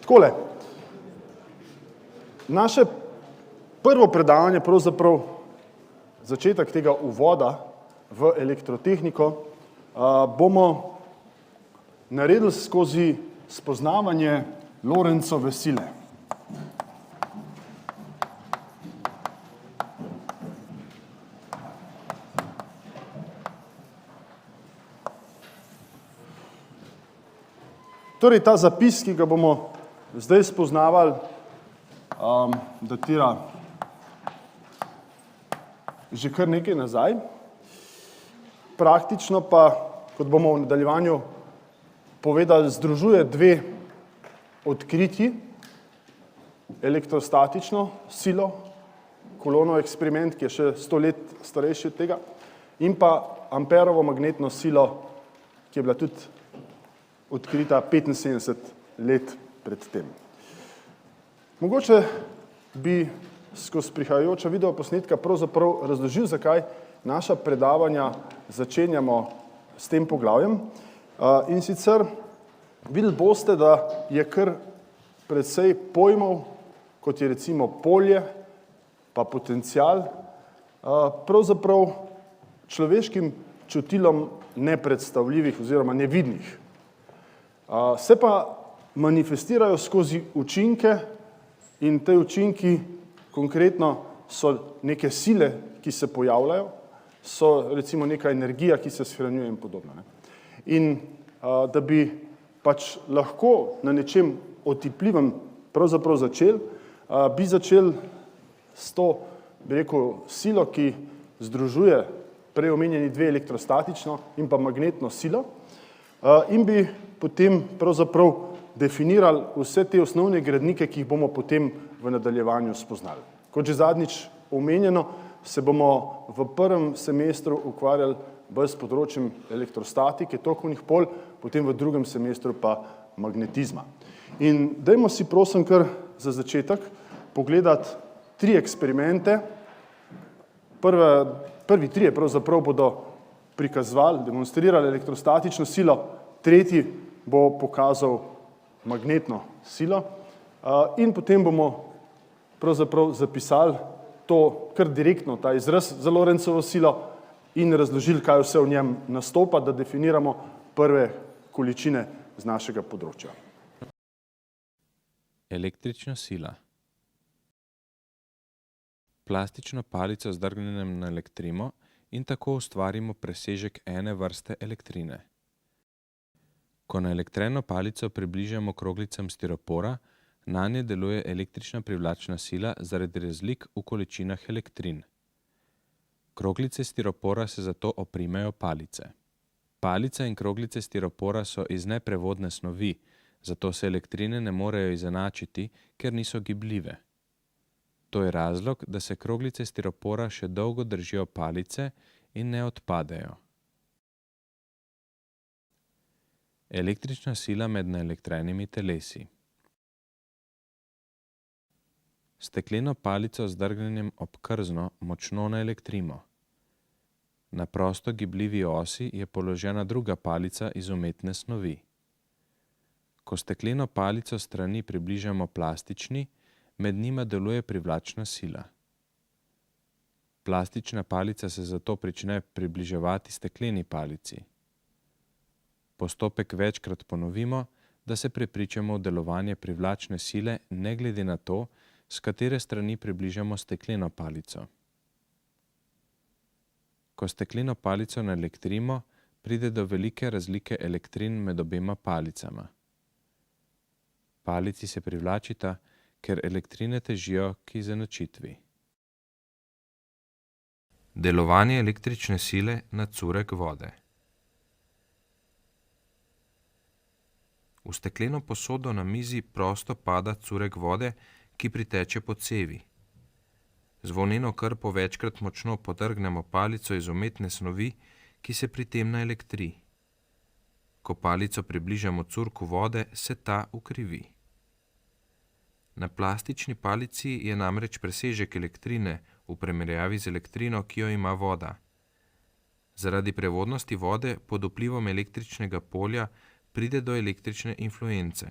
Takole, naše prvo predavanje, pravzaprav začetek tega uvoda v elektrotehniko, bomo naredili skozi spoznavanje Lorencove sile. Torej, ta zapis, ki ga bomo zdaj spoznavali, datira že kar nekaj nazaj. Praktično pa, kot bomo v nadaljevanju povedali, združuje dve odkritji, elektrostatično silo, Coulomb eksperiment, ki je še 100 let starejši od tega, in pa Amperovo magnetno silo, ki je bila tudi odkrita 75 let pred tem. Mogoče bi skozi prihajajoča videoposnetka pravzaprav razložil, zakaj naša predavanja začenjamo s tem poglavjem. In sicer videli boste, da je kar precej pojmov, kot je recimo polje, pa potencial, pravzaprav človeškim čutilom nepredstavljivih oziroma nevidnih. Se pa manifestirajo skozi učinke in te učinki konkretno so neke sile, ki se pojavljajo, so recimo neka energija, ki se shranjuje in podobno. In da bi pač lahko na nečem otipljivem pravzaprav začeli, bi začeli s to, bi rekel, silo, ki združuje prej omenjeni dve elektrostatično in pa magnetno silo, in bi potem pravzaprav definirali vse te osnovne gradnike, ki jih bomo potem v nadaljevanju spoznali. Kot že zadnjič omenjeno, se bomo v prvem semestru ukvarjali bolj s področjem elektrostatike, tokovnih polj, potem v drugem semestru pa magnetizma. In dajmo si prosim kar za začetek pogledati 3 eksperimente. Prvi 3 pravzaprav bodo prikazovali, demonstrirali elektrostatično silo, tretji bo pokazal magnetno silo in potem bomo pravzaprav zapisali to kar direktno, ta izraz za Lorenzovo silo in razložili, kaj vse v njem nastopa, da definiramo prve količine z našega področja. Električna sila. Plastično palico zdrgnemo na elektrimo in tako ustvarimo presežek ene vrste elektrine. Ko naelektreno palico približamo kroglicam stiropora, nanje deluje električna privlačna sila zaradi razlik v količinah elektrin. Kroglice stiropora se zato oprimejo palice. Palica in kroglice stiropora so iz neprevodne snovi, zato se elektrine ne morejo izenačiti, ker niso gibljive. To je razlog, da se kroglice stiropora še dolgo držijo palice in ne odpadejo. Električna sila med naelektrenimi telesi. Stekleno palico z drgnjenjem ob krzno močno naelektrimo. Na prosto gibljivi osi je položena druga palica iz umetne snovi. Ko stekleno palico strani približamo plastični, med njima deluje privlačna sila. Plastična palica se zato prične približevati stekleni palici. Postopek večkrat ponovimo, da se prepričamo v delovanje privlačne sile, ne glede na to, s katere strani približamo stekleno palico. Ko stekleno palico naelektrimo, pride do velike razlike elektrin med obema palicama. Palici se privlačita, ker elektrine težijo k izenačitvi. Delovanje električne sile na curek vode. V stekleno posodo na mizi prosto pada curek vode, ki priteče po cevi. Z volneno krpo večkrat močno podrgnemo palico iz umetne snovi, ki se pri tem naelektri. Ko palico približamo curku vode, se ta ukrivi. Na plastični palici je namreč presežek elektrine v primerjavi z elektrino, ki jo ima voda. Zaradi prevodnosti vode pod vplivom električnega polja pride do električne influence.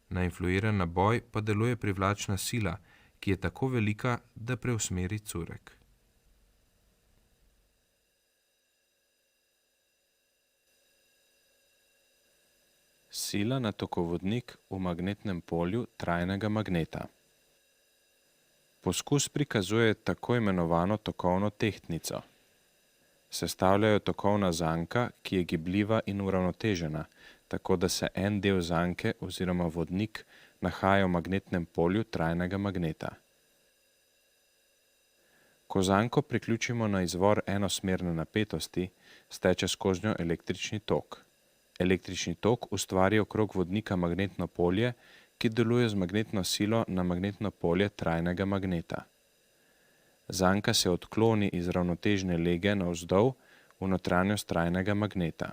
Na influiran naboj pa deluje privlačna sila, ki je tako velika, da preusmeri curek. Sila na tokovodnik v magnetnem polju trajnega magneta. Poskus prikazuje tako imenovano tokovno tehtnico. Sestavljajo tokovna zanka, ki je gibljiva in uravnotežena, tako da se en del zanke oziroma vodnik nahaja v magnetnem polju trajnega magneta. Ko zanko priključimo na izvor enosmerne napetosti, steče skoznjo električni tok. Električni tok ustvari okrog vodnika magnetno polje, ki deluje z magnetno silo na magnetno polje trajnega magneta. Zanka se odkloni iz ravnotežne lege navzdol v notranjost trajnega magneta.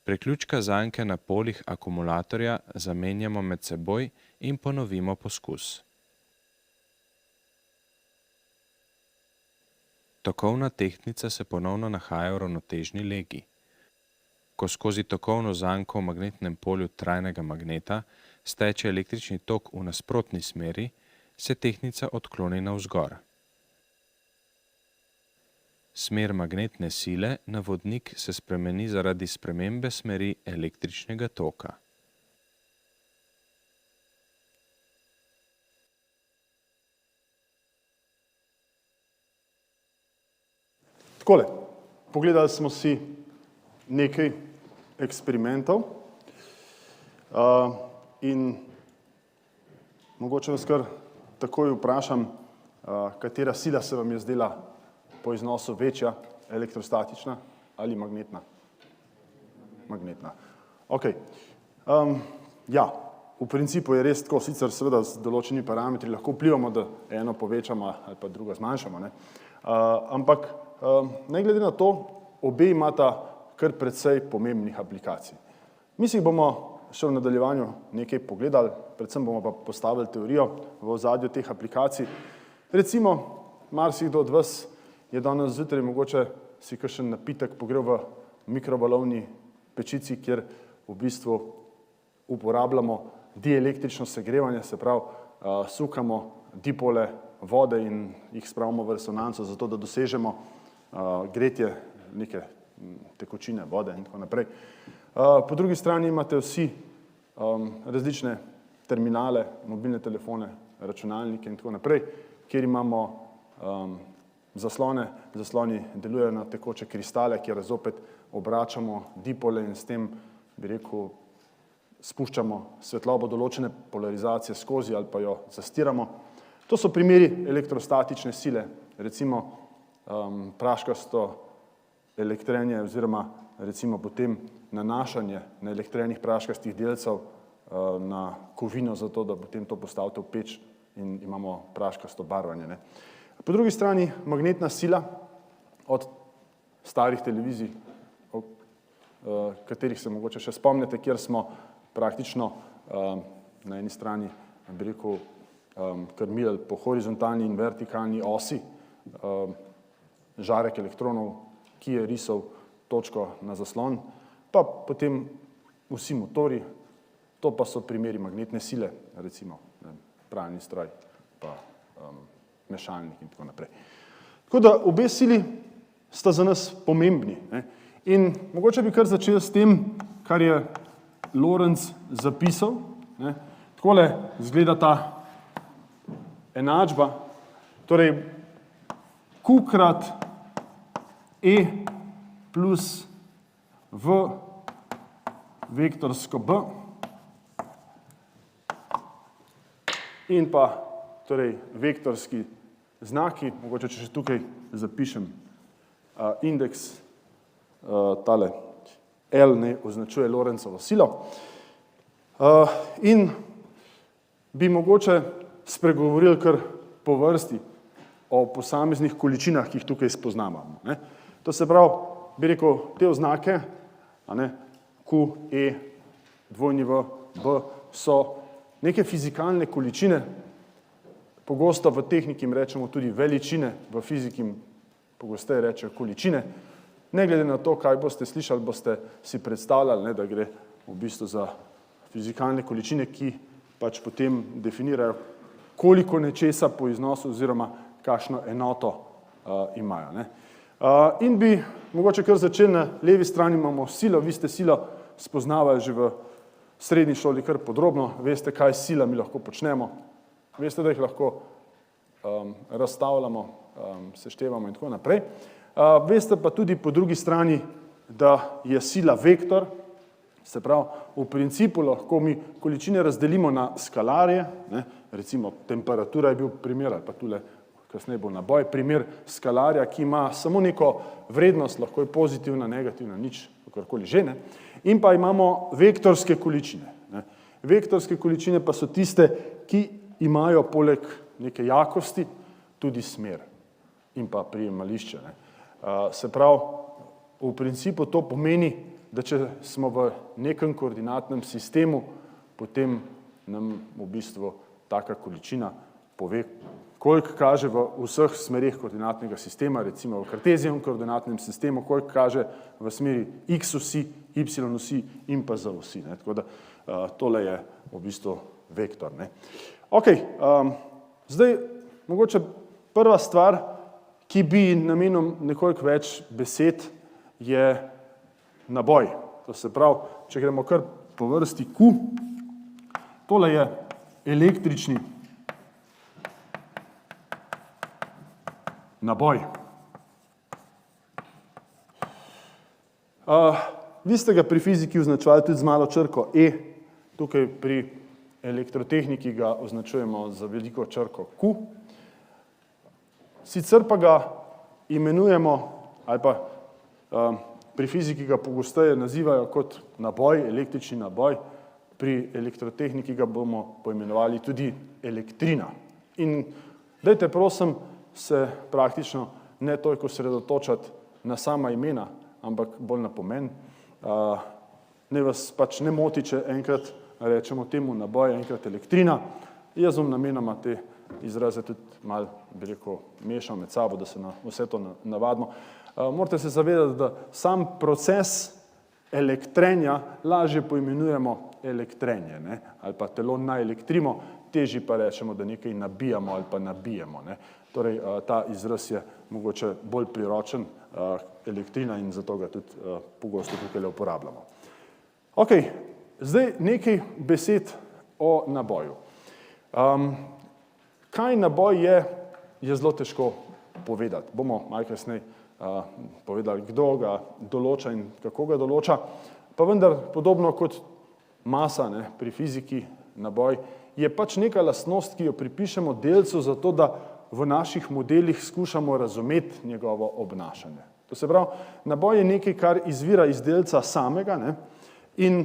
Priključka zanke na poljih akumulatorja zamenjamo med seboj in ponovimo poskus. Tokovna tehtnica se ponovno nahaja v ravnotežni legi. Ko skozi tokovno zanko v magnetnem polju trajnega magneta steče električni tok v nasprotni smeri, se tehtnica odkloni navzgor. Smer magnetne sile na vodnik se spremeni zaradi spremembe smeri električnega toka. Takole, pogledali smo si nekaj eksperimentov in mogoče vas kar takoj vprašam, katera sila se vam je zdela po iznosu večja, elektrostatična ali magnetna? Magnetna. Ok. Ja, v principu je res tako, sicer seveda z določenimi parametri lahko vplivamo, da eno povečamo ali pa drugo zmanjšamo, ne? Ampak ne glede na to, obe imata kar precej pomembnih aplikacij. Mi si bomo še v nadaljevanju nekaj pogledali, predvsem bomo pa postavili teorijo v ozadju teh aplikacij. Recimo, marsikdo od vas je danes zjutraj mogoče si kakšen napitek pogrel v mikrovalovni pečici, kjer v bistvu uporabljamo dielektrično segrevanje, se pravi, sukamo dipole vode in jih spravimo v resonanco, zato da dosežemo gretje neke tekočine, vode in tako naprej. Po drugi strani imate vsi različne terminale, mobilne telefone, računalnike in tako naprej, kjer imamo zaslone. Zasloni delujejo na tekoče kristale, kjer zopet obračamo dipole in s tem, bi rekel, spuščamo svetlobo določene polarizacije skozi ali pa jo zastiramo. To so primeri elektrostatične sile, recimo praškasto elektrenje oziroma recimo potem nanašanje na elektrenih praškastih delcev na kovino, zato da potem to postavite v peč in imamo praškasto barvanje, ne. Po drugi strani magnetna sila od starih televizij, o katerih se mogoče še spomnite, kjer smo praktično na eni strani, bi rekel, krmili po horizontalni in vertikalni osi žarek elektronov, ki je risal točko na zaslon, pa potem vsi motori, to pa so primeri magnetne sile, recimo pralni stroj, pa mešalnik in tako naprej. Tako da obe sili sta za nas pomembni, ne. In mogoče bi kar začel s tem, kar je Lorentz zapisal, ne. Takole izgleda ta enačba, torej Q krat E plus V vektorsko B in pa torej vektorski znaki, mogoče če še tukaj zapišem indeks, tale L ne označuje Lorentzovo silo in bi mogoče spregovorili kar po vrsti o posameznih količinah, ki jih tukaj spoznavamo, ne. To se pravi, bi rekel, te oznake, Q, E, W, B, so neke fizikalne količine, pogosto v tehniki jim rečemo tudi veličine, v fiziki pogosteje rečejo količine, Ne glede na to, kaj boste slišali, boste si predstavljali, ne, da gre v bistvu za fizikalne količine, ki pač potem definirajo, koliko nečesa po iznosu oziroma kakšno enoto imajo. Ne. In bi mogoče kar začeli na levi strani, imamo silo, vi ste silo spoznavali že v srednji šoli kar podrobno, veste, kaj s silami lahko počnemo, veste, da jih lahko razstavljamo, seštevamo in tako naprej. Veste pa tudi po drugi strani, da je sila vektor, se pravi, v principu lahko mi količine razdelimo na skalarje, ne, recimo temperatura je bil primer, ali pa tule kasneje bo naboj, primer skalarja, ki ima samo neko vrednost, lahko je pozitivna, negativna, nič, kakorkoli že, ne. In pa imamo vektorske količine. Ne. Vektorske količine pa so tiste, ki imajo poleg neke jakosti tudi smer in pa prijemališče. Ne. Se pravi, v principu to pomeni, da če smo v nekem koordinatnem sistemu, potem nam v bistvu taka količina pove, koliko kaže v vseh smerih koordinatnega sistema, recimo v kartezijevem koordinatnem sistemu, koliko kaže v smeri x osi, y osi in pa z osi. Ne. Tako da tole je v bistvu vektor. Ne. Ok, zdaj mogoče prva stvar, ki bi namenil nekoliko več besed, je naboj. To se pravi, če gremo kar po vrsti Q, tole je električni naboj. Vi ste ga pri fiziki označevali tudi z malo črko E, tukaj pri elektrotehniki ga označujemo z veliko črko Q. Sicer pa ga imenujemo, ali pa pri fiziki ga pogosteje nazivajo kot naboj, električni naboj, pri elektrotehniki ga bomo poimenovali tudi elektrina. In dajte prosim se praktično ne toliko osredotočati na sama imena, ampak bolj na pomen. Ne vas pač ne moti, če enkrat rečemo temu naboj, enkrat elektrina. Jaz bom namenoma te izraze tudi malo, bi rekel, mešal med sabo, da se na vse to navadimo. Morate se zavedati, da sam proces elektrenja lažje poimenujemo elektrenje, ne? Ali pa telo naelektrimo, težji pa rečemo, da nekaj nabijamo ali pa nabijemo. Ne? Torej, ta izraz je mogoče bolj priročen, elektrina, in zato ga tudi pogosto tukaj uporabljamo. Ok, zdaj nekaj besed o naboju. Kaj naboj je zelo težko povedati. Bomo malo kasneje povedali, kdo ga določa in kako ga določa. Pa vendar, podobno kot masa, ne, pri fiziki, naboj, je pač neka lastnost, ki jo pripišemo delcu zato, da v naših modelih skušamo razumeti njegovo obnašanje. To se pravi, naboj je nekaj, kar izvira iz delca samega, ne, in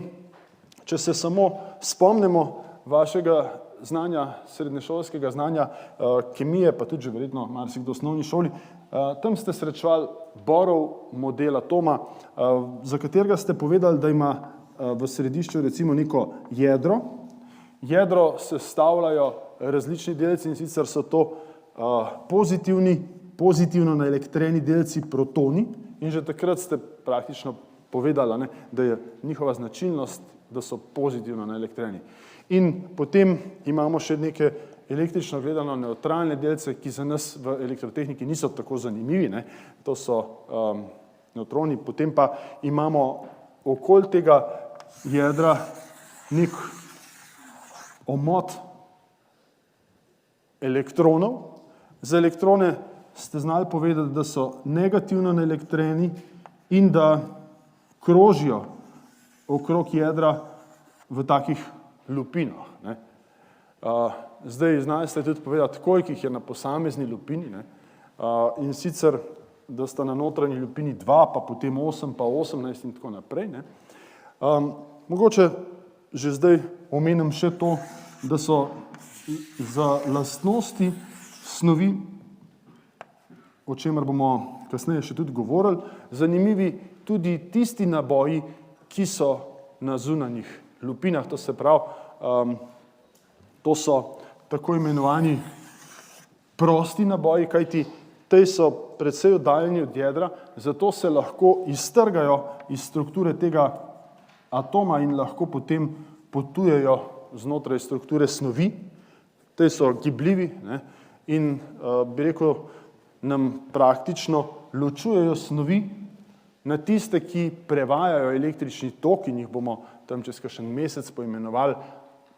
če se samo spomnimo vašega znanja, srednješolskega znanja, kemije, pa tudi že verjetno marsikdo v osnovni šoli, tam ste srečevali Bohrov model atoma, za katerega ste povedali, da ima v središču recimo neko jedro. Jedro sestavljajo različni delci, in sicer so to pozitivno naelektreni delci protoni, in že takrat ste praktično povedali, ne, da je njihova značilnost, da so pozitivno naelektreni. In potem imamo še neke električno gledano nevtralne delce, ki za nas v elektrotehniki niso tako zanimivi, ne. To so nevtroni, potem pa imamo okoli tega jedra nek omot elektronov. Za elektrone ste znali povedati, da so negativno naelektreni in da krožijo okrog jedra v takih lupinah. Ne. Zdaj znali ste tudi povedati, koliko jih je na posamezni lupini, ne. In sicer, da sta na notranji lupini 2, pa potem 8, pa 18 in tako naprej. Ne. Mogoče že zdaj omenim še to, da so za lastnosti snovi, o čemer bomo kasneje še tudi govorili, zanimivi tudi tisti naboji, ki so na zunanjih lupinah. To se pravi, to so tako imenovani prosti naboji, kajti Te so precej oddaljeni od jedra, zato se lahko iztrgajo iz strukture tega atoma in lahko potem potujejo znotraj strukture snovi. Te so gibljivi, ne, in bi rekel, nam praktično ločujejo snovi na tiste, ki prevajajo električni tok in jih bomo tam čez kakšen mesec poimenovali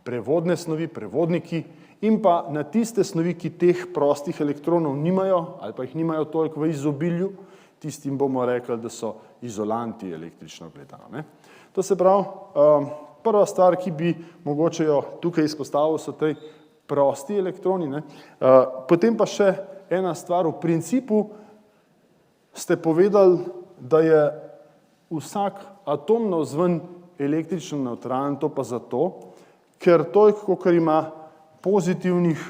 prevodne snovi, prevodniki, in pa na tiste snovi, ki teh prostih elektronov nimajo ali pa jih nimajo toliko v izobilju, tistim bomo rekli, da so izolanti električno gledano, ne. To se pravi, prva stvar, ki bi mogoče jo tukaj izpostavil, so tej prosti elektroni, ne. Potem pa še ena stvar, v principu ste povedali, da je vsak atom navzven električno nevtralen, to pa zato, ker toliko, kolikor ima pozitivnih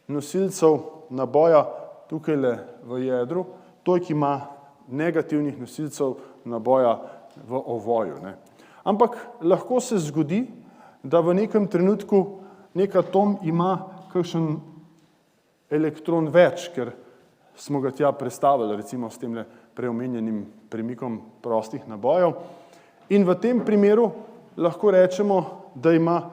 nosilcev naboja tukajle v jedru, toliko ima negativnih nosilcev naboja v ovoju, ne. Ampak lahko se zgodi, da v nekem trenutku nek atom ima kakšen elektron več, ker smo ga tja prestavili, recimo s temle preomenjenim premikom prostih nabojev. In v tem primeru lahko rečemo, da ima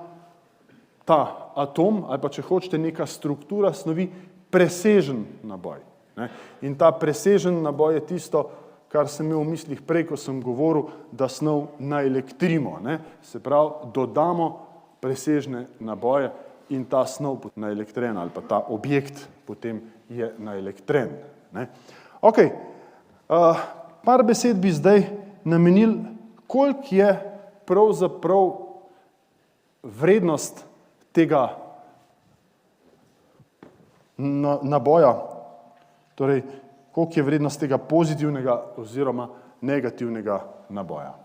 ta atom, ali pa če hočete neka struktura snovi, presežen naboj, ne. In ta presežen naboj je tisto, kar sem imel v mislih prej, ko sem govoril, da snov naelektrimo, ne. Se pravi, dodamo presežne naboje in ta snov naelektren ali pa ta objekt potem je naelektren, ne. Okej, par besed bi zdaj namenili, koliko je pravzaprav vrednost tega naboja, torej koliko je vrednost tega pozitivnega oziroma negativnega naboja.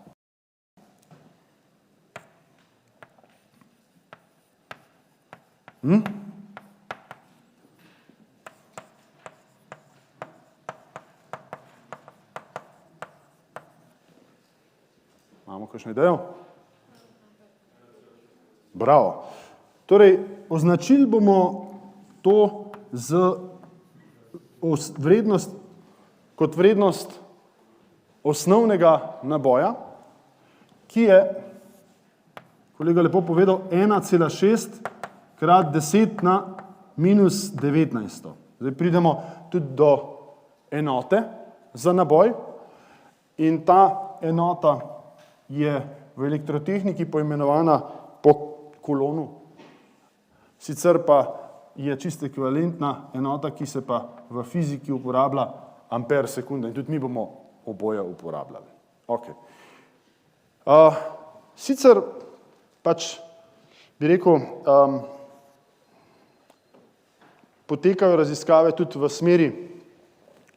Imamo kakšno idejo? Bravo. Torej, označili bomo to kot vrednost osnovnega naboja, ki je, kolega lepo povedal, 1,6 krat 10 na minus 19. Zdaj pridemo tudi do enote za naboj in ta enota je v elektrotehniki poimenovana po kulonu. Sicer pa je čisto ekvivalentna enota, ki se pa v fiziki uporablja amper sekunda in tudi mi bomo oboje uporabljali. Okay. Sicer pač bi rekel, potekajo raziskave tudi v smeri,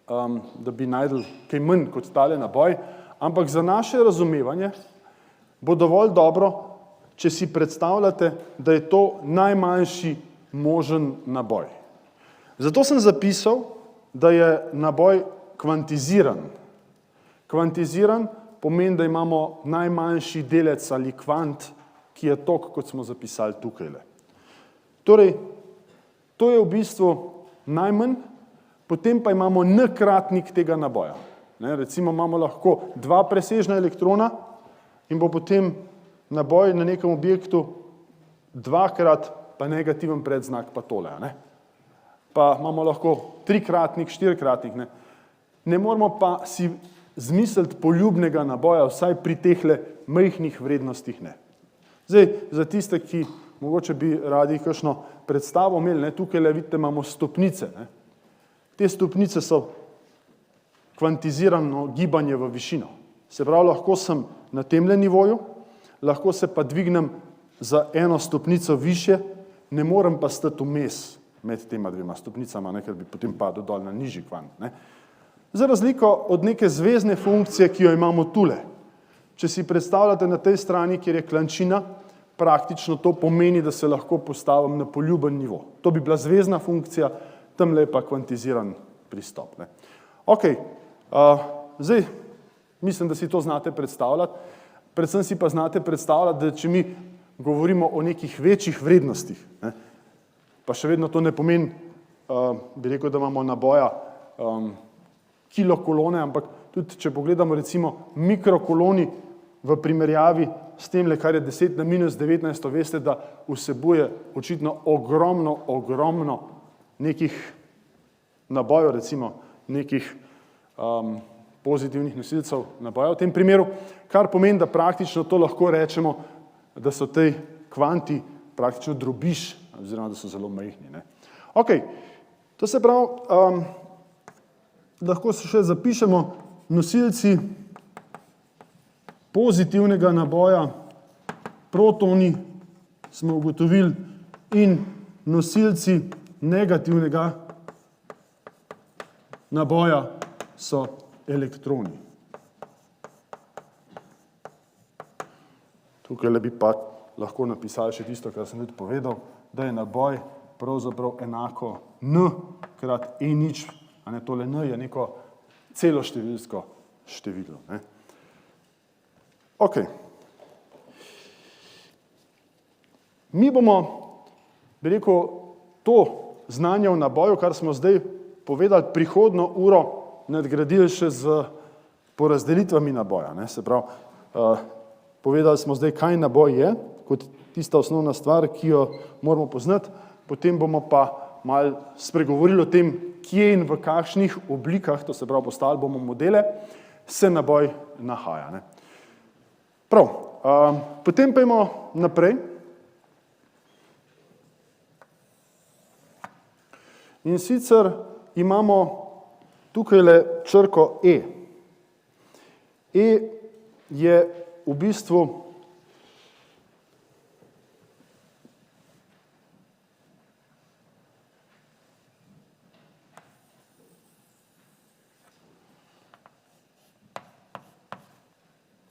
da bi našli kaj manj kot tale naboj, ampak za naše razumevanje bo dovolj dobro, če si predstavljate, da je to najmanjši možen naboj. Zato sem zapisal, da je naboj kvantiziran. Kvantiziran pomeni, da imamo najmanjši delec ali kvant, ki je tok, kot smo zapisali tukajle. Torej, to je v bistvu najmanj, potem pa imamo n-kratnik tega naboja. Recimo imamo lahko dva presežna elektrona in bo potem naboj na nekem objektu dvakrat pa negativen predznak pa tole, ne. Pa imamo lahko trikratnik, štirikratnik, ne. Ne moramo pa si zmisliti poljubnega naboja, vsaj pri tehle majhnih vrednostih ne. Zdaj, za tiste, ki mogoče bi radi kakšno predstavo imeli, ne, tukajle vidite, imamo stopnice, ne. Te stopnice so kvantizirano gibanje v višino. Se pravi, lahko sem na temle nivoju, lahko se pa dvignem za eno stopnico više, ne morem pa stati vmes med tema dvema stopnicama, ne, ker bi potem padel dol na nižji kvant, ne. Za razliko od neke zvezne funkcije, ki jo imamo tule. Če si predstavljate na tej strani, kjer je klančina, praktično to pomeni, da se lahko postavim na poljuben nivo. To bi bila zvezna funkcija, tamle pa kvantiziran pristop, ne. Okej, zdaj, mislim, da si to znate predstavljati, predvsem si pa znate predstavljati, da če mi govorimo o nekih večjih vrednostih, ne, pa še vedno to ne pomeni, bi rekel, da imamo naboja kilokolone, ampak tudi, če pogledamo recimo mikrokoloni v primerjavi s tem, kar je 10 na minus 19, veste, da vsebuje očitno ogromno nekih nabojev, recimo nekih pozitivnih nosilcev naboja v tem primeru, kar pomeni, da praktično to lahko rečemo, da so tej kvanti praktično drobiž, oziroma da so zelo majhni. Ne. Ok, to se pravi, lahko se še zapišemo nosilci pozitivnega naboja, protoni smo ugotovili in nosilci negativnega naboja so elektroni. Tukaj bi pa lahko napisali še tisto, kar sem tudi povedal, da je naboj pravzaprav enako n krat e nič, a ne, tole n je neko celoštevilsko število. Ne. Ok. Mi bomo, bi rekel, to znanje o naboju, kar smo zdaj povedali, prihodnjo uro nadgradili še z porazdelitvami naboja. Ne. Se pravi, povedali smo zdaj, kaj naboj je, kot tista osnovna stvar, ki jo moramo poznati, potem bomo pa malo spregovorili o tem, kje in v kakšnih oblikah, to se pravi, postavili bomo modele, se naboj nahaja. Ne. Prav, potem pa imamo naprej. In sicer imamo tukajle črko E. E je v bistvu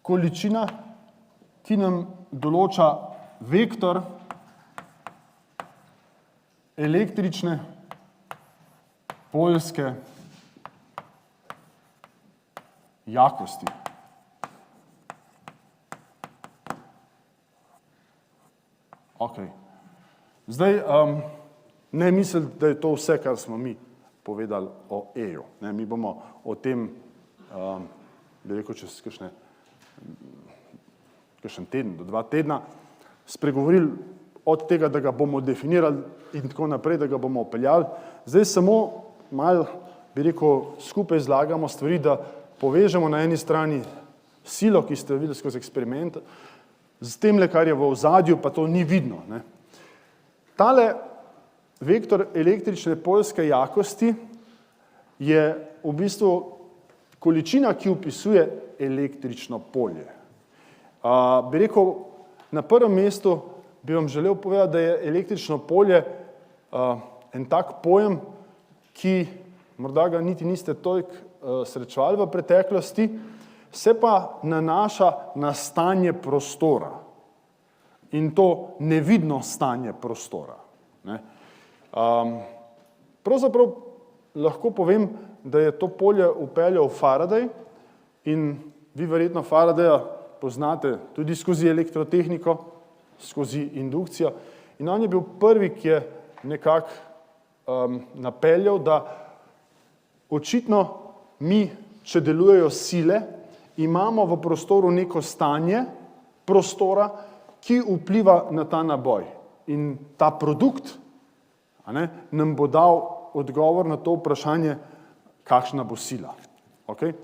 količina, ki nam določa vektor električne poljske jakosti. Ok. Zdaj, ne mislite, da je to vse, kar smo mi povedali o E-ju. Mi bomo o tem, bi rekel, čez kakšen teden do 2 tedna spregovorili od tega, da ga bomo definirali in tako naprej, da ga bomo upeljali. Zdaj samo malo, bi rekel, skupaj zlagamo stvari, da povežemo na eni strani silo, ki ste jo videli skozi eksperiment, z tem, kar je v ozadju, pa to ni vidno. Ne. Tale vektor električne poljske jakosti je v bistvu količina, ki opisuje električno polje. Bi rekel, na prvem mestu bi vam želel povedati, da je električno polje en tak pojem, ki morda ga niti niste toliko srečevali v preteklosti, se pa nanaša na stanje prostora. In to nevidno stanje prostora. Ne. Pravzaprav lahko povem, da je to polje vpeljal Faraday in vi verjetno Faradaya poznate tudi skozi elektrotehniko, skozi indukcijo. In on je bil prvi, ki je nekako napeljal, da očitno mi, če delujejo sile, imamo v prostoru neko stanje prostora, ki vpliva na ta naboj. In ta produkt nam bo dal odgovor na to vprašanje, kakšna bo sila. Okay?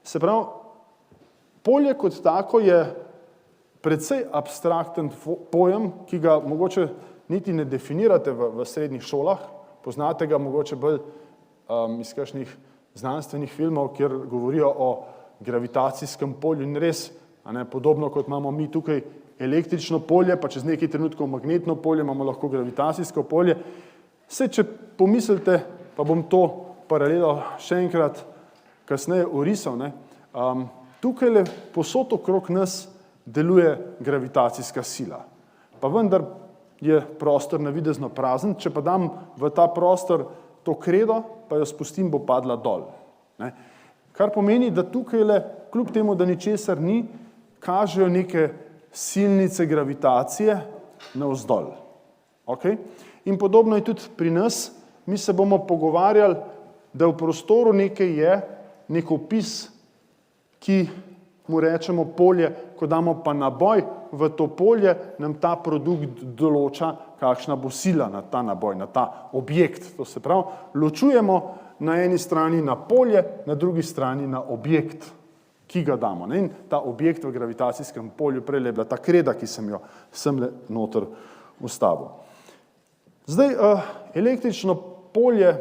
Se pravi, polje kot tako je precej abstrakten pojem, ki ga mogoče niti ne definirate v srednjih šolah, poznate ga mogoče bolj iz kakšnih znanstvenih filmov, kjer govorijo o gravitacijskem polju in res, podobno kot imamo mi tukaj električno polje, pa čez nekaj trenutkov magnetno polje, imamo lahko gravitacijsko polje. Saj, če pomislite, pa bom to paralelo še enkrat kasneje orisal, tukaj povsod okrog nas deluje gravitacijska sila. Pa vendar je prostor navidezno prazen, če pa dam v ta prostor to kredo, pa jo spustim, bo padla dol. Kar pomeni, da tukaj, kljub temu, da ničesar ni, kažejo neke silnice gravitacije navzdol. Okay? In podobno je tudi pri nas, mi se bomo pogovarjali da v prostoru nekaj je, nek opis, ki mu rečemo polje, ko damo pa naboj v to polje, nam ta produkt določa, kakšna bo sila na ta naboj, na ta objekt. To se pravi, ločujemo na eni strani na polje, na drugi strani na objekt, ki ga damo. In ta objekt v gravitacijskem polju prej je bila ta kreda, ki sem jo semle noter vstavil. Zdaj, električno polje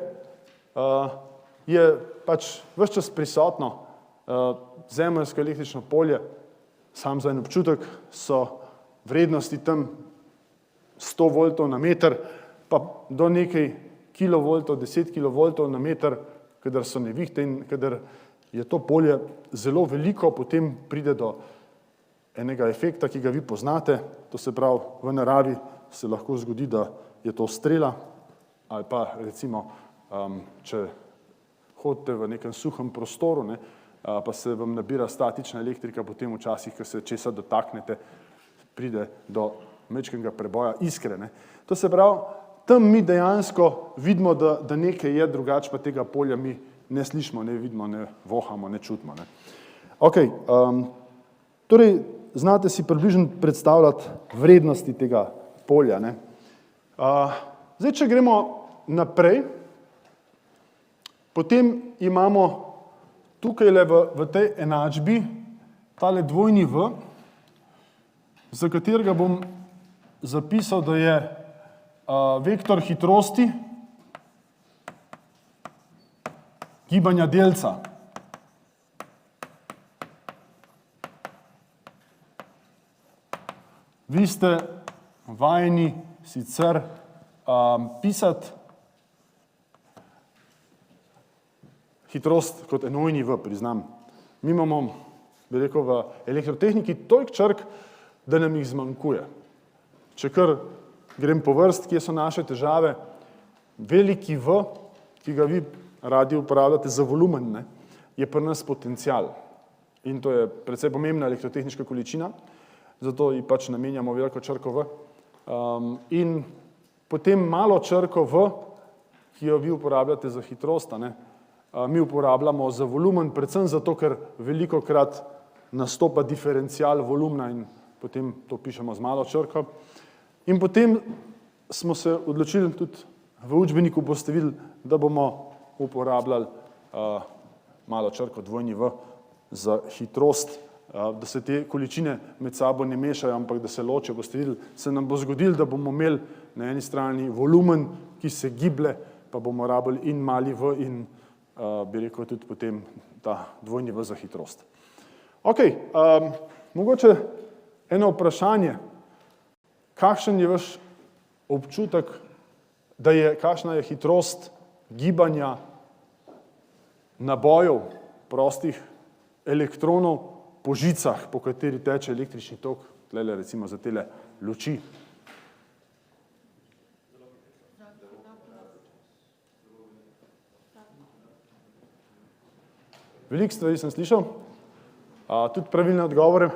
je pač ves čas prisotno. Zemeljsko električno polje, sam za en občutek, so vrednosti tam 100 voltov na meter, pa do nekaj kilovoltov, 10 kilovoltov na meter, kadar so nevihte in kadar je to polje zelo veliko, potem pride do enega efekta, ki ga vi poznate, to se pravi, v naravi se lahko zgodi, da je to strela, ali pa recimo, če hodite v nekem suhem prostoru, pa se vam nabira statična elektrika, potem včasih, ko se česa dotaknete, pride do majčkega preboja iskre. To se pravi, tam mi dejansko vidimo, da nekaj je, drugače pa tega polja mi ne slišimo, ne vidimo, ne vohamo, ne čutimo. Ok, torej, znate si približno predstavljati vrednosti tega polja. Zdaj, če gremo naprej, potem imamo tukaj v tej enačbi tale dvojni V, za katerega bom zapisal, da je vektor hitrosti gibanja delca. Vi ste vajeni sicer pisati hitrost kot enojni V, priznam. Mi imamo, bi rekel, v elektrotehniki toliko črk, da nam jih zmanjkuje. Če kar grem po vrst, kje so naše težave, veliki V, ki ga vi radi uporabljate za volumen, je pri nas potencial. In to je precej pomembna elektrotehniška količina, zato ji pač namenjamo veliko črko V. In potem malo črko V, ki jo vi uporabljate za hitrost, mi uporabljamo za volumen, predvsem zato, ker velikokrat nastopa diferencial volumna in potem to pišemo z malo črko. In potem smo se odločili, tudi v učbeniku boste videli, da bomo uporabljali malo črko dvojni V za hitrost, da se te količine med sabo ne mešajo, ampak da se ločijo. Boste videli, se nam bo zgodilo, da bomo imeli na eni strani volumen, ki se giblje, pa bomo rabili in mali V in bi rekel tudi potem ta dvojni V za hitrost. Ok, mogoče eno vprašanje. Kakšen je vaš občutek, kakšna je hitrost gibanja nabojev prostih elektronov po žicah, po kateri teče električni tok, tlele recimo za tele luči? Veliko stvari sem slišal, tudi pravilne odgovore.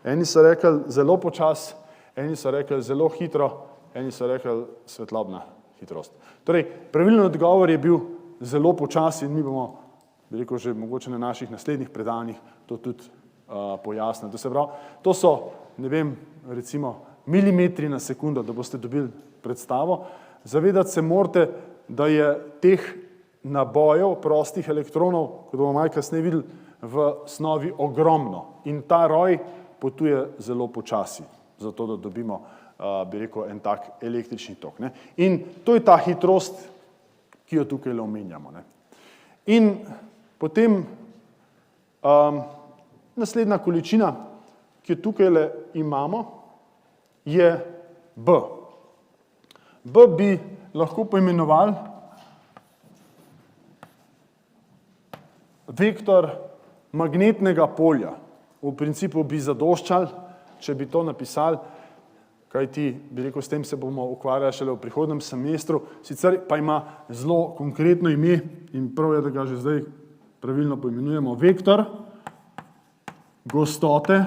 Eni so rekli zelo počas, eni so rekli zelo hitro, eni so rekli svetlobna hitrost. Torej, pravilen odgovor je bil zelo počasi in mi bomo, bi rekel, že mogoče na naših naslednjih predavanjih to tudi pojasnili. To se pravi, to so, ne vem, recimo milimetri na sekundo, da boste dobili predstavo. Zavedati se morate, da je teh nabojev prostih elektronov, kot bomo malo kasneje videli, v snovi ogromno. In ta roj potuje zelo počasi, zato da dobimo, bi rekel, en tak električni tok. In to je ta hitrost, ki jo tukaj omenjamo. In potem naslednja količina, ki jo tukaj imamo, je B. B bi lahko poimenovali vektor magnetnega polja. V principu bi zadoščal, če bi to napisali, kajti, bi rekel, s tem se bomo ukvarjali šele v prihodnem semestru, sicer pa ima zelo konkretno ime in prav je, da ga že zdaj pravilno poimenujemo, vektor gostote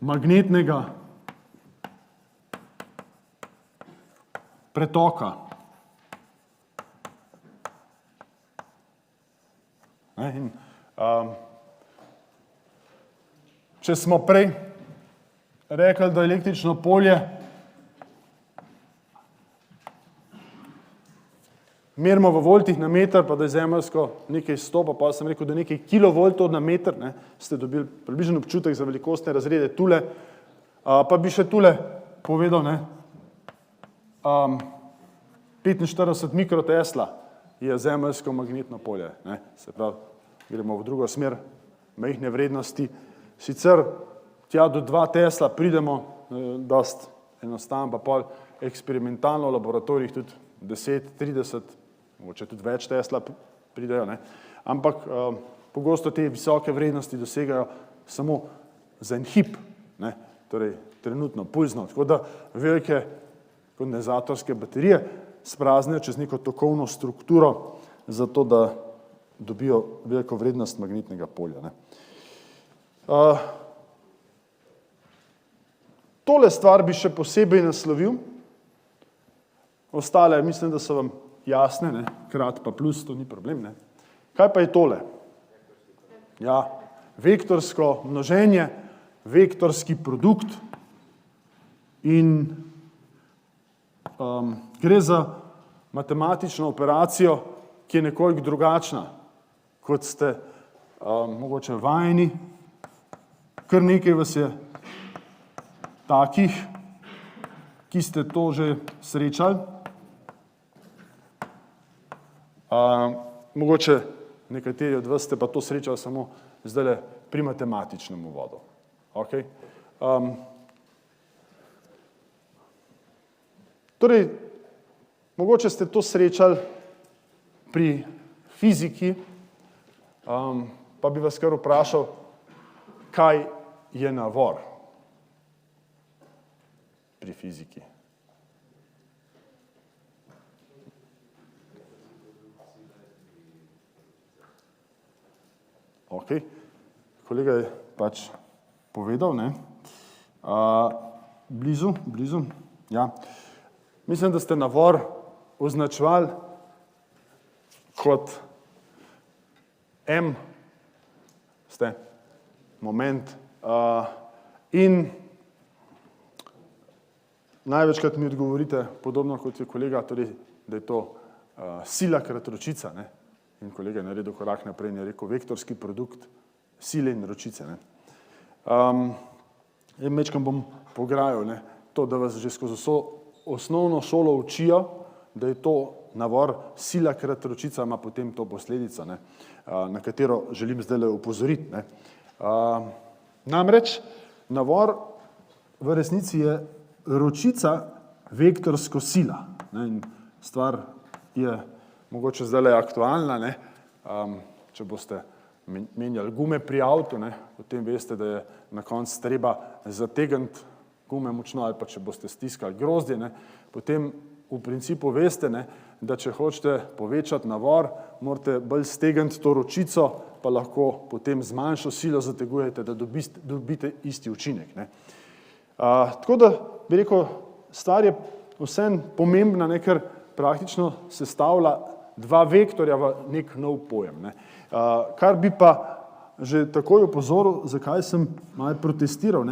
magnetnega pretoka. In, če smo prej rekli, da električno polje merimo v voltih na meter, pa da je zemeljsko nekaj 100, pa sem rekel, da nekaj kilovoltov na meter, ste dobili približen občutek za velikostne razrede tule, pa bi še tule povedal, 45 mikrotesla je zemeljsko magnetno polje, se pravi, gremo v drugo smer, majhne vrednosti, sicer tja do 2 tesla pridemo, dost enostavno, pa pol eksperimentalno v laboratorijih tudi 10, 30, mogoče tudi več tesla pridejo, ampak pogosto te visoke vrednosti dosegajo samo za en hip, torej trenutno, pulzno, tako da velike kondenzatorske baterije spraznijo čez neko tokovno strukturo, zato da dobijo veliko vrednost magnetnega polja. Tole stvar bi še posebej naslovil, ostale mislim, da so vam jasne, krat pa plus, to ni problem. Kaj pa je tole? Ja, vektorsko množenje, vektorski produkt in gre za matematično operacijo, ki je nekoliko drugačna, kot ste mogoče vajeni. Kar nekaj vas je takih, ki ste to že srečali. Mogoče nekateri od vas ste pa to srečali samo zdajle pri matematičnem uvodu. Okay? Torej, mogoče ste to srečali pri fiziki, pa bi vas kar vprašal, kaj je navor pri fiziki. Ok, kolega je pač povedal, blizu, ja. Mislim, da ste navor označevali kot M, moment, in največkrat mi odgovorite, podobno kot je kolega, torej, da je to sila krat ročica, in kolega je naredil korak naprej in je rekel vektorski produkt sile in ročice. Mečkam bom pograjal, to, da vas že skozi vso osnovno šolo učijo, da je to navor sila krat ročica, ima potem to posledico, na katero želim zdaj opozoriti. Namreč navor v resnici je ročica vektorsko sila. In stvar je mogoče zdaj aktualna, če boste menjali gume pri avtu, potem veste, da je na koncu treba zategniti gume močno, ali pa če boste stiskali grozdje, potem v principu veste, da če hočete povečati navor, morate bolj stegniti to ročico, pa lahko potem z manjšo silo zategujete, da dobite isti učinek. Tako da, bi rekel, stvar je vsem pomembna, ker praktično sestavlja dva vektorja v nek nov pojem. Kar bi pa že takoj opozoril, zakaj sem malo protestiral,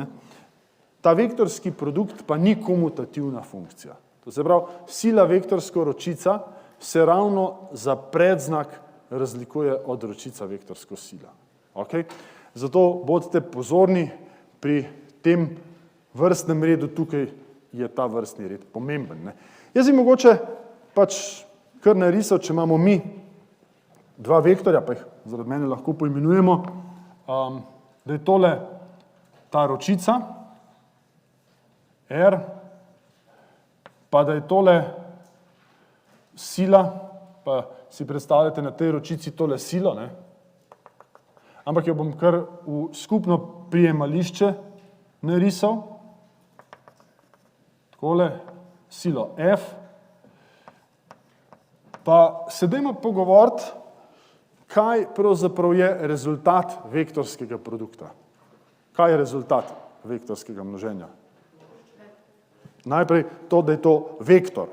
ta vektorski produkt pa ni komutativna funkcija. To se pravi, sila vektorsko ročica se ravno za predznak razlikuje od ročica vektorsko sila. Okay? Zato bodite pozorni pri tem vrstnem redu, tukaj je ta vrstni red pomemben. Jaz bi mogoče pač kar narisal, če imamo mi dva vektorja, pa jih zaradi mene lahko poimenujemo, da je tole ta ročica, R, pa da je tole sila, pa si predstavljate na tej ročici tole silo, ampak jo bom kar v skupno prijemališče narisal, takole silo F, pa se dajmo pogovoriti, kaj pravzaprav je rezultat vektorskega produkta. Kaj je rezultat vektorskega množenja? Najprej to, da je to vektor.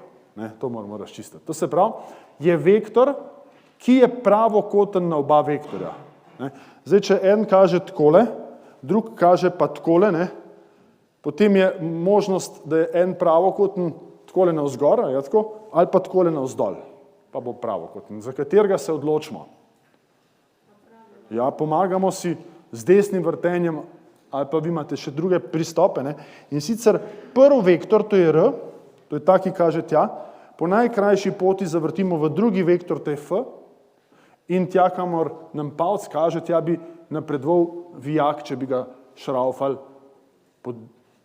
To moramo razčistiti. To se pravi, je vektor, ki je pravokoten na oba vektorja. Ne. Zdaj, če en kaže takole, drug kaže pa takole, ne, potem je možnost, da je en pravokoten takole navzgor, ja, tako, ali pa takole navzdol, pa bo pravokoten. Za katerega se odločimo? Ja, pomagamo si z desnim vrtenjem, ali pa vi imate še druge pristope. Ne? In sicer prvi vektor, to je R, to je ta, ki kaže tja, po najkrajši poti zavrtimo v drugi vektor, to je F, in tja, kamor nam palc kaže, tja bi napredoval vijak, če bi ga šraufali po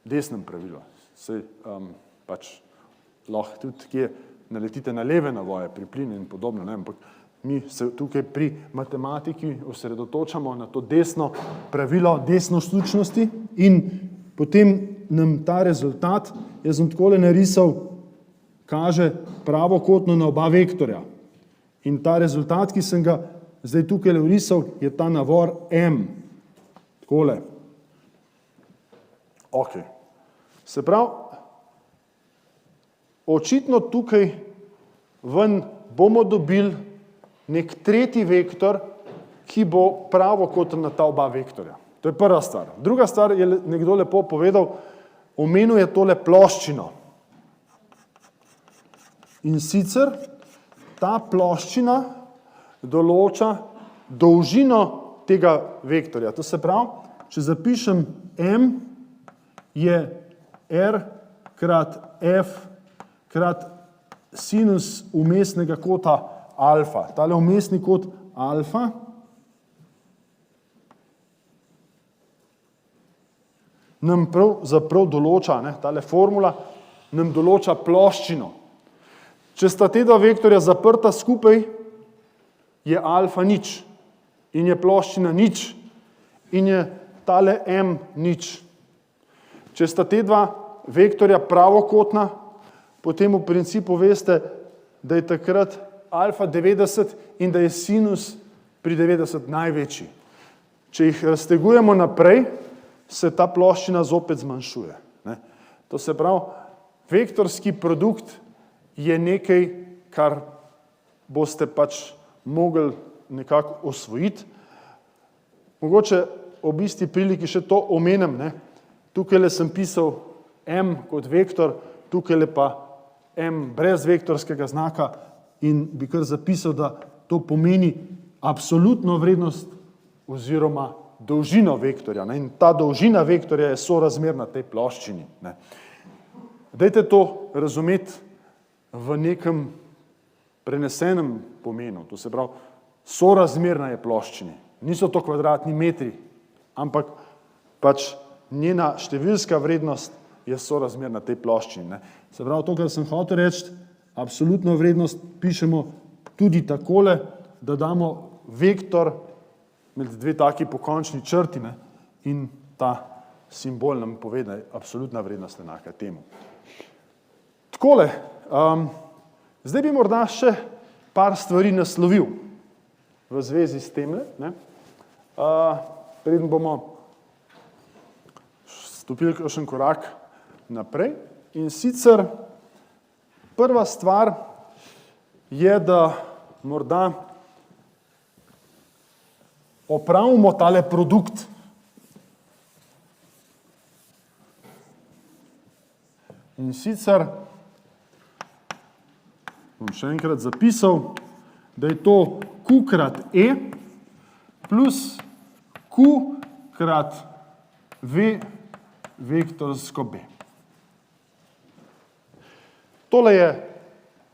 desnem pravilu. Sej, pač lahko tudi kje naletite na leve navoje pri plinu in podobno, ne? Ampak mi se tukaj pri matematiki osredotočamo na to desno pravilo, desno slučnosti in potem nam ta rezultat, jaz sem takole narisal, kaže pravokotno na oba vektorja. In ta rezultat, ki sem ga zdaj tukaj vrisal, je ta navor M. Takole. Ok. Se pravi, očitno tukaj ven bomo dobili nek tretji vektor, ki bo pravokoten na ta oba vektorja. To je prva stvar. Druga stvar je nekdo lepo povedal, omenil je tole ploščino. In sicer ta ploščina določa dolžino tega vektorja. To se pravi, če zapišem M, je R krat F krat sinus vmesnega kota alfa. Tale vmesni kot alfa nam pravzaprav določa, ne, tale formula nam določa ploščino. Če sta te dva vektorja zaprta skupaj, je alfa nič in je ploščina nič in je tale M nič. Če sta te dva vektorja pravokotna, potem v principu veste, da je takrat alfa 90 in da je sinus pri 90 največji. Če jih raztegujemo naprej, se ta ploščina zopet zmanjšuje. Ne? To se pravi, vektorski produkt je nekaj, kar boste pač mogli nekako osvojiti. Mogoče ob isti priliki še to omenim, ne? Tukajle sem pisal M kot vektor, tukajle pa M brez vektorskega znaka in bi kar zapisal, da to pomeni absolutno vrednost oziroma dolžino vektorja. Ne? In ta dolžina vektorja je sorazmerna tej ploščini. Ne? Dajte to razumeti v nekem prenesenem pomenu. To se pravi, sorazmerna je ploščini. Niso to kvadratni metri, ampak pač njena številska vrednost je sorazmerna tej ploščini. Ne? Se pravi, to, kar sem hotel reči, absolutno vrednost pišemo tudi takole, da damo vektor med dve taki pokončni črti, ne? In ta simbol nam pove, da je absolutna vrednost enaka temu. Takole, zdaj bi morda še par stvari naslovil v zvezi s temle, ne? Preden bomo stopili kakšen korak naprej. In sicer prva stvar je, da morda opravimo tale produkt. In sicer bom še enkrat zapisal, da je to Q krat E plus Q krat V vektorsko B. Tole je,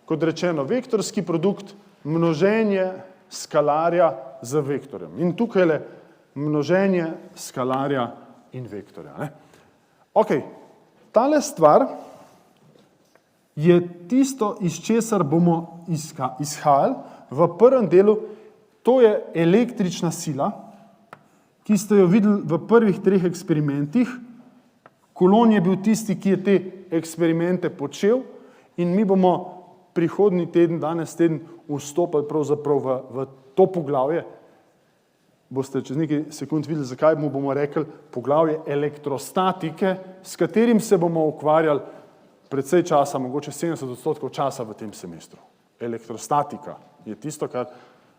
kot rečeno, vektorski produkt, množenje skalarja z vektorjem. In tukaj je množenje skalarja in vektorja. Ne? Ok, tale stvar je tisto, iz česar bomo izhajali v prvem delu, to je električna sila, ki ste jo videli v prvih 3 eksperimentih. Coulomb je bil tisti, ki je te eksperimente počel in mi bomo prihodnji teden, danes teden, vstopili pravzaprav v to poglavje. Boste čez nekaj sekund videli, zakaj mu bomo rekli poglavje elektrostatike, s katerim se bomo ukvarjali precej časa, mogoče 70% časa v tem semestru. Elektrostatika je tisto, kar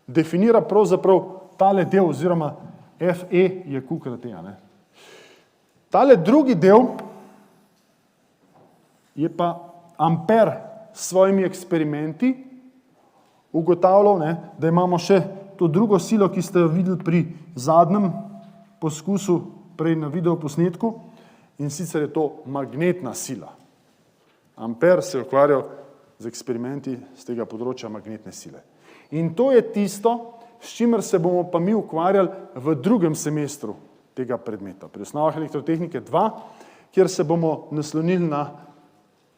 definira pravzaprav tale del, oziroma Fe je Q krat E. Tale drugi del je pa Amper s svojimi eksperimenti ugotavljal, da imamo še to drugo silo, ki ste jo videli pri zadnjem poskusu prej na videoposnetku, in sicer je to magnetna sila. Amper se je ukvarjal z eksperimenti z tega področja magnetne sile. In to je tisto, s čimer se bomo pa mi ukvarjali v drugem semestru tega predmeta, pri osnovah elektrotehnike 2, kjer se bomo naslonili na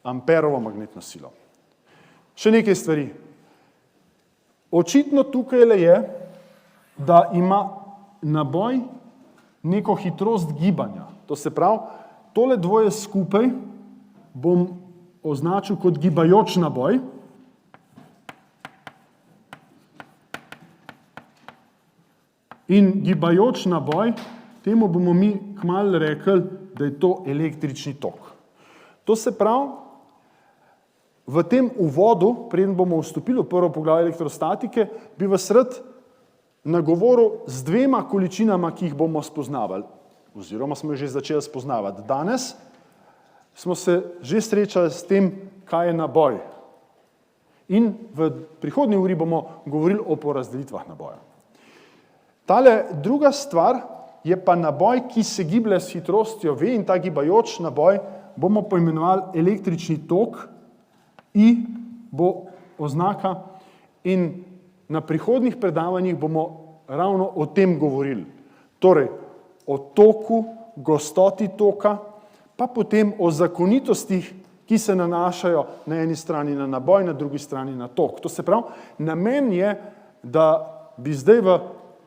Amperovo magnetno silo. Še nekaj stvari. Očitno tukaj je, da ima naboj neko hitrost gibanja. To se pravi, tole dvoje skupaj bom označil kot gibajoč naboj. In gibajoč naboj, temu bomo mi kmalu rekli, da je to električni tok. To se pravi, v tem uvodu, preden bomo vstopili v prvo poglavje elektrostatike, bi vas rad nagovoril z dvema količinama, ki jih bomo spoznavali, oziroma smo že začeli spoznavati. Danes smo se že srečali s tem, kaj je naboj. In v prihodnji uri bomo govorili o porazdelitvah naboja. Tale druga stvar je pa naboj, ki se giblje s hitrostjo v, in ta gibajoč naboj bomo poimenovali električni tok, I bo oznaka, in na prihodnjih predavanjih bomo ravno o tem govorili. Torej, o toku, gostoti toka, pa potem o zakonitostih, ki se nanašajo na eni strani na naboj, na drugi strani na tok. To se pravi, namen je, da bi zdaj v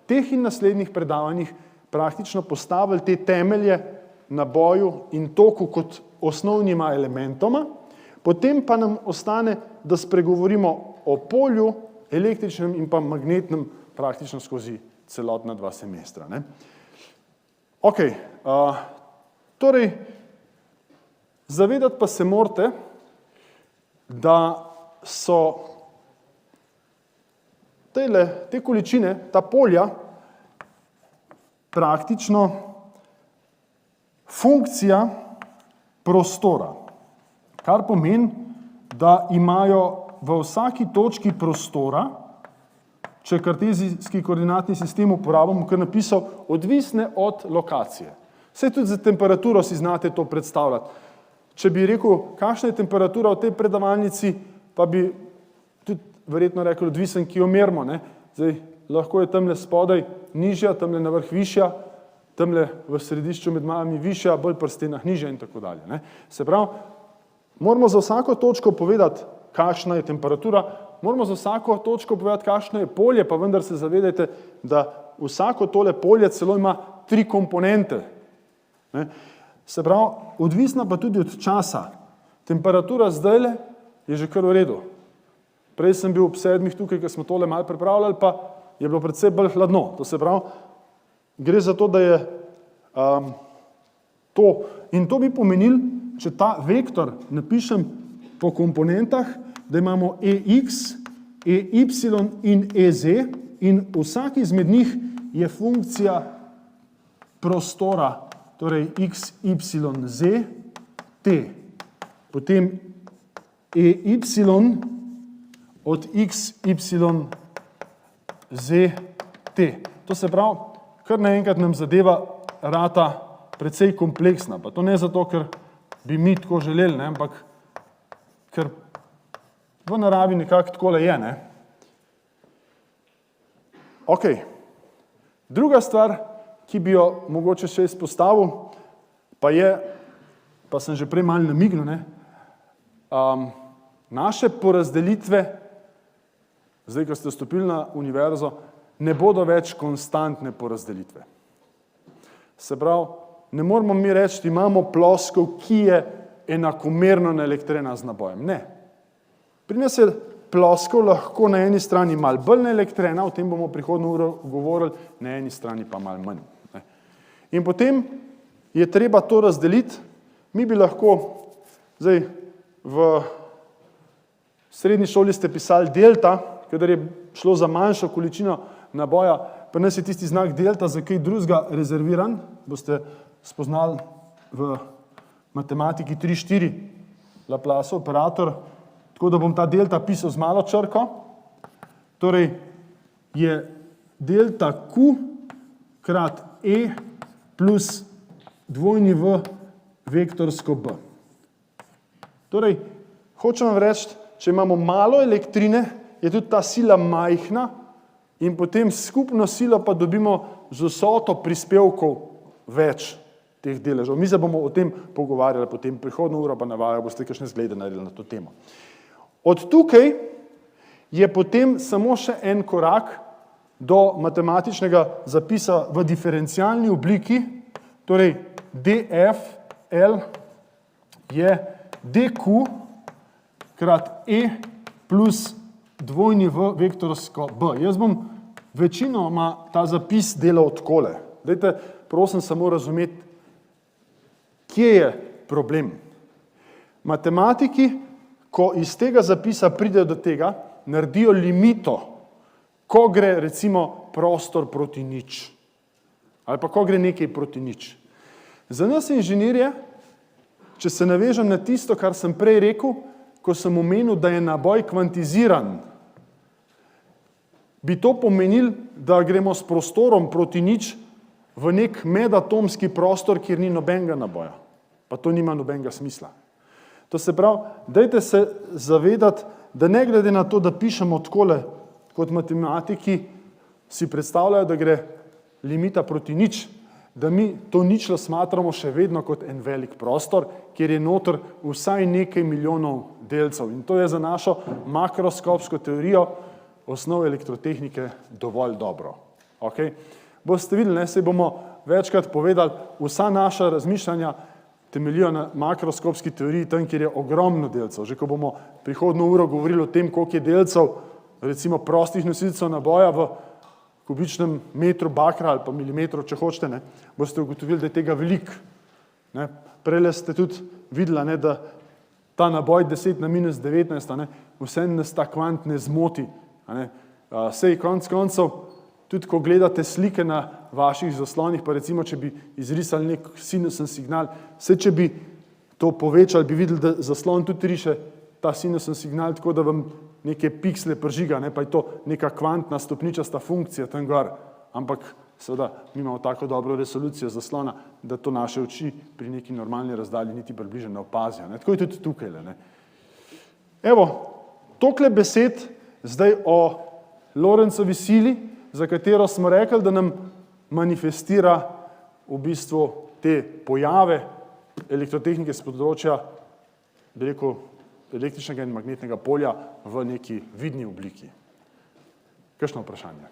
teh in naslednjih predavanjih praktično postavili te temelje naboju in toku kot osnovnima elementoma, potem pa nam ostane, da spregovorimo o polju, električnem in pa magnetnem praktično skozi celotna 2 semestra. Ok, torej, zavedati pa se morate, da so te količine, ta polja, praktično funkcija prostora. Kar pomeni, da imajo v vsaki točki prostora, če kartezijski koordinatni sistem uporabljamo, kar napisal, odvisne od lokacije. Saj tudi za temperaturo si znate to predstavljati. Če bi rekel, kakšna je temperatura v tej predavalnici, pa bi tudi verjetno rekel, odvisen, ki jo merimo. Zdaj, lahko je tamle spodaj nižja, tamle na vrh višja, tamle v središču med malami višja, bolj pri stenah nižja in tako dalje. Se pravi, moramo za vsako točko povedati, kakšna je temperatura, moramo za vsako točko povedati, kakšno je polje, pa vendar se zavedajte, da vsako tole polje celo ima 3 komponente. Se pravi, odvisna pa tudi od časa. Temperatura zdajle je že kar v redu. Prej sem bil ob 7 tukaj, ker smo tole malo pripravljali, pa je bilo predvsej bolj hladno. To se pravi, gre za to, da je to. In to bi pomenili, če ta vektor napišem po komponentah, da imamo EX, EY in EZ, in vsak izmed njih je funkcija prostora, torej X, Y, Z, T. Potem EY od X, Y, Z, T. To se pravi, kar naenkrat nam zadeva rata precej kompleksna. Pa to ne zato, ker bi mi tako želeli, ampak ker v naravi nekako takole je. Ok. Druga stvar, ki bi jo mogoče še izpostavil, pa je, pa sem že prej malo namignil, naše porazdelitve, zdaj, ko ste vstopili na univerzo, ne bodo več konstantne porazdelitve. Se pravi, ne moramo mi reči, da imamo ploskev, ki je enakomerno naelektrena z nabojem. Ne. Pri nas je ploskev lahko na eni strani malo bolj naelektrena, o tem bomo prihodnjo uro govorili, na eni strani pa malo manj. In potem je treba to razdeliti. Mi bi lahko, zdaj v srednji šoli ste pisali delta, kadar je šlo za manjšo količino naboja, pri nas je tisti znak delta za kaj drugega rezerviran, boste spoznali v matematiki 3-4 Laplaceov operator, tako da bom ta delta pisal z malo črko, torej je delta Q krat E plus dvojni V vektorsko B. Torej, hočem vam reči, če imamo malo elektrine, je tudi ta sila majhna in potem skupno silo pa dobimo z vsoto prispevkov več teh deležev. Mi se bomo o tem pogovarjali, potem prihodno uro pa navajajo, boste kakšne zglede naredili na to temo. Od tukaj je potem samo še en korak do matematičnega zapisa v diferencialni obliki, torej df(L) je dq krat E plus dvojni V vektorsko B. Jaz bom večinoma ta zapis delal takole. Dajte, prosim, samo razumeti, kje je problem. Matematiki, ko iz tega zapisa pridejo do tega, naredijo limito, ko gre recimo prostor proti nič. Ali pa ko gre nekaj proti nič. Za nas inženirje, če se navežem na tisto, kar sem prej rekel, ko sem omenil, da je naboj kvantiziran, bi to pomenil, da gremo s prostorom proti nič v nek medatomski prostor, kjer ni nobenega naboja. Pa to nima nobenega smisla. To se pravi, dajte se zavedati, da ne glede na to, da pišemo takole, kot matematiki si predstavljajo, da gre limita proti nič, da mi to ničlo smatramo še vedno kot en velik prostor, kjer je noter vsaj nekaj milijonov delcev. In to je za našo makroskopsko teorijo osnov elektrotehnike dovolj dobro. Okay? Boste videli, se bomo večkrat povedali, vsa naša razmišljanja temeljijo na makroskopski teoriji, tam, kjer je ogromno delcev. Že ko bomo prihodno uro govorili o tem, koliko je delcev, recimo prostih nosilcev naboja v kubičnem metru bakra ali pa milimetru, če hočete, ne, boste ugotovili, da je tega veliko. Prejle ste tudi videli, ne, da ta naboj 10 na minus 19, ne, vse nas ta kvant ne zmoti. Ne. Sej konec koncev, tudi ko gledate slike na vaših zaslonih, pa recimo, če bi izrisali nek sinusen signal, vse če bi to povečali, bi videli, da zaslon tudi riše ta sinusen signal, tako da vam neke piksle pržiga, ne, pa je to neka kvantna stopničasta funkcija tam gor, ampak seveda mi imamo tako dobro resolucijo zaslona, da to naše oči pri neki normalni razdalji niti približno ne opazijo. Ne. Tako je tudi tukaj. Ne. Evo, tokle besed zdaj o Lorentzovi sili, za katero smo rekli, da nam manifestira v bistvu te pojave elektrotehnike z področja, bi rekel, električnega in magnetnega polja v neki vidni obliki. Kakšno vprašanje?